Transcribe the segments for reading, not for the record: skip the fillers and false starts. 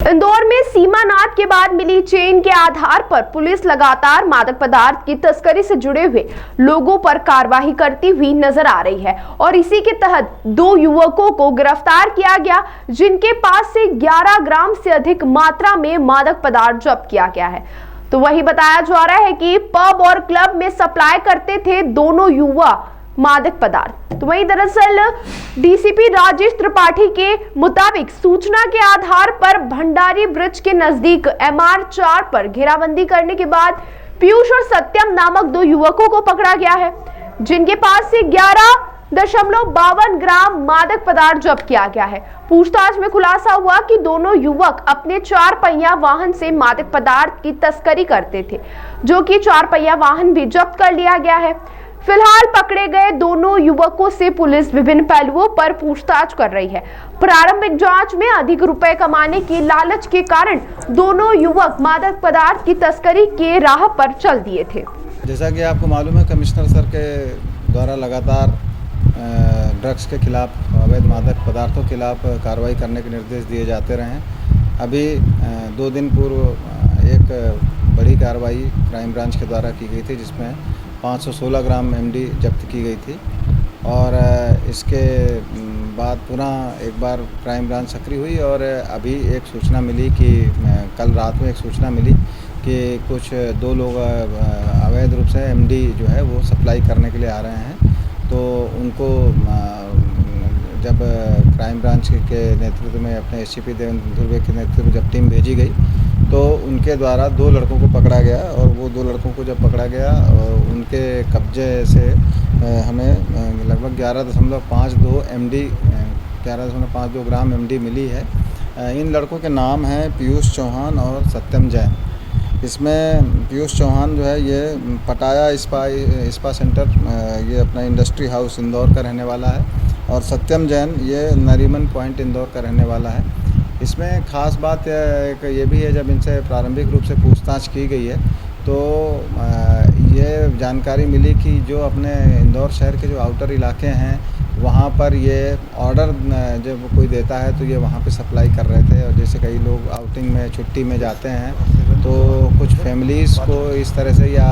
इंदौर में सीमानाथ के बाद मिली चेन के आधार पर पुलिस लगातार मादक पदार्थ की तस्करी से जुड़े हुए लोगों पर कार्रवाई करती हुई नजर आ रही है और इसी के तहत 2 युवकों को गिरफ्तार किया गया, जिनके पास से 11 ग्राम से अधिक मात्रा में मादक पदार्थ जब्त किया गया है। तो वही बताया जा रहा है कि पब और क्लब में सप्लाई करते थे दोनों युवा मादक पदार्थ। तो वहीं दरअसल डीसीपी राजेश त्रिपाठी के मुताबिक सूचना के आधार पर भंडारी ब्रिज के नजदीक MR4 पर घेराबंदी करने के बाद पीयूष और सत्यम नामक 2 युवकों को पकड़ा गया है, जिनके पास से 11.52 ग्राम मादक पदार्थ जब्त किया गया है। पूछताछ में खुलासा हुआ कि दोनों युवक अपने 4 पहिया वाहन से मादक पदार्थ की तस्करी करते थे, जो कि 4 पहिया वाहन भी जब्त कर लिया गया है। फिलहाल पकड़े गए दोनों युवकों से पुलिस विभिन्न पहलुओं पर पूछताछ कर रही है। प्रारंभिक जांच में अधिक रुपए कमाने की लालच के कारण दोनों युवक मादक पदार्थ की तस्करी के राह पर चल दिए थे। जैसा कि आपको मालूम है, कमिश्नर सर के द्वारा लगातार ड्रग्स के खिलाफ, अवैध मादक पदार्थों के खिलाफ कार्रवाई करने के निर्देश दिए जाते रहे हैं। अभी 2 दिन पूर्व एक बड़ी कार्रवाई क्राइम ब्रांच के द्वारा की गई थी, जिसमें 516 ग्राम MD जब्त की गई थी और इसके बाद पुनः एक बार क्राइम ब्रांच सक्रिय हुई और अभी एक सूचना मिली कि कल रात में एक सूचना मिली कि कुछ 2 लोग अवैध रूप से MD जो है वो सप्लाई करने के लिए आ रहे हैं। तो उनको जब क्राइम ब्रांच के नेतृत्व में अपने SCP देवेंद्र ध्रुवे के नेतृत्व में जब टीम भेजी गई तो उनके द्वारा 2 लड़कों को पकड़ा गया और वो 2 लड़कों को जब पकड़ा गया उनके कब्जे से हमें लगभग 11.52 MD 11.52 ग्राम MD मिली है। इन लड़कों के नाम हैं पीयूष चौहान और सत्यम जैन। इसमें पीयूष चौहान जो है ये पटाया स्पा सेंटर, ये अपना इंडस्ट्री हाउस इंदौर का रहने वाला है और सत्यम जैन ये नरीमन पॉइंट इंदौर का रहने वाला है। इसमें ख़ास बात एक ये भी है, जब इनसे प्रारंभिक रूप से पूछताछ की गई है तो ये जानकारी मिली कि जो अपने इंदौर शहर के जो आउटर इलाके हैं वहाँ पर ये ऑर्डर जब कोई देता है तो ये वहाँ पे सप्लाई कर रहे थे। और जैसे कई लोग आउटिंग में छुट्टी में जाते हैं तो कुछ फैमिलीज़ को इस तरह से या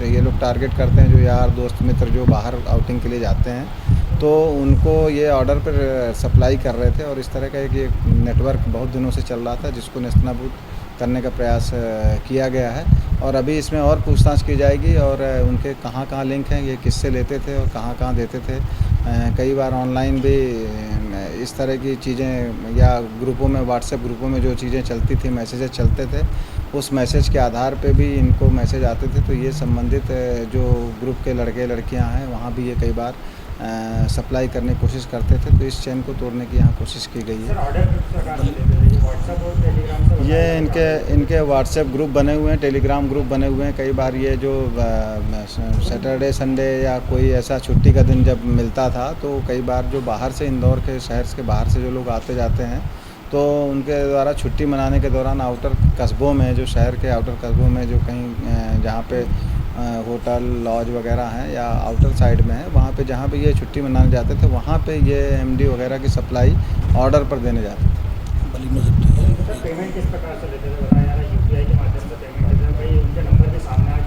ये लोग टारगेट करते हैं, जो यार दोस्त मित्र जो बाहर आउटिंग के लिए जाते हैं तो उनको ये ऑर्डर पर सप्लाई कर रहे थे। और इस तरह का एक नेटवर्क बहुत दिनों से चल रहा था, जिसको नेस्तनाबूद करने का प्रयास किया गया है। और अभी इसमें और पूछताछ की जाएगी और उनके कहाँ लिंक हैं, ये किससे लेते थे और कहाँ देते थे। कई बार ऑनलाइन भी इस तरह की चीज़ें या ग्रुपों में, व्हाट्सएप ग्रुपों में जो चीज़ें चलती थी, मैसेजेस चलते थे, उस मैसेज के आधार पे भी इनको मैसेज आते थे। तो ये संबंधित जो ग्रुप के लड़के लड़कियां हैं वहाँ भी ये कई बार सप्लाई करने की कोशिश करते थे। तो इस चेन को तोड़ने की यहाँ कोशिश की गई है। ये इनके व्हाट्सएप ग्रुप बने हुए हैं, टेलीग्राम ग्रुप बने हुए हैं। कई बार ये जो सैटरडे संडे या कोई ऐसा छुट्टी का दिन जब मिलता था तो कई बार जो बाहर से, इंदौर के शहर के बाहर से जो लोग आते जाते हैं तो उनके द्वारा छुट्टी मनाने के दौरान आउटर कस्बों में, जो शहर के आउटर कस्बों में जो कहीं जहाँ पे होटल लॉज वगैरह हैं या आउटर साइड में है, वहाँ पे जहाँ पे ये छुट्टी मनाने जाते थे वहाँ पे ये MD वगैरह की सप्लाई ऑर्डर पर देने जाते थे। पेमेंट किस प्रकार से लेते थे, बताया जा रहा है UPI के माध्यम से पेमेंट देते हैं, भाई उनके नंबर भी सामने आ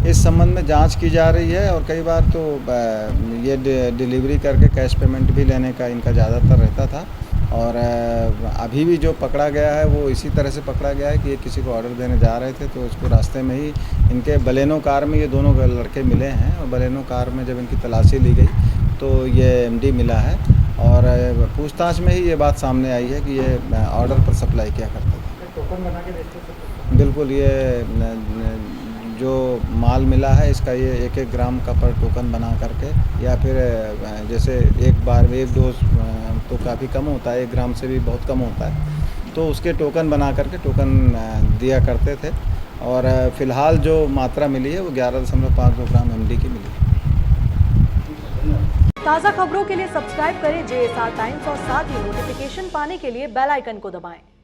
गए। इस संबंध में जांच की जा रही है और कई बार तो ये डिलीवरी करके कैश पेमेंट भी लेने का इनका ज़्यादातर रहता था। और अभी भी जो पकड़ा गया है वो इसी तरह से पकड़ा गया है कि ये किसी को ऑर्डर देने जा रहे थे तो उसको रास्ते में ही इनके बलेनो कार में ये दोनों लड़के मिले हैं और बलेनो कार में जब इनकी तलाशी ली गई तो ये MD मिला है। और पूछताछ में ही ये बात सामने आई है कि ये ऑर्डर पर सप्लाई किया करता था। टोकन बना के देते थे? बिल्कुल, ये जो माल मिला है इसका ये 1-1 ग्राम का पर टोकन बना करके, या फिर जैसे एक बार में 1 डोज तो काफ़ी कम होता है, 1 ग्राम से भी बहुत कम होता है, तो उसके टोकन बना करके टोकन दिया करते थे। और फ़िलहाल जो मात्रा मिली है वो 11.52 ग्राम MD की मिली है। ताज़ा खबरों के लिए सब्सक्राइब करें JSR टाइम्स और साथ ही नोटिफिकेशन पाने के लिए बेल आइकन को दबाएं।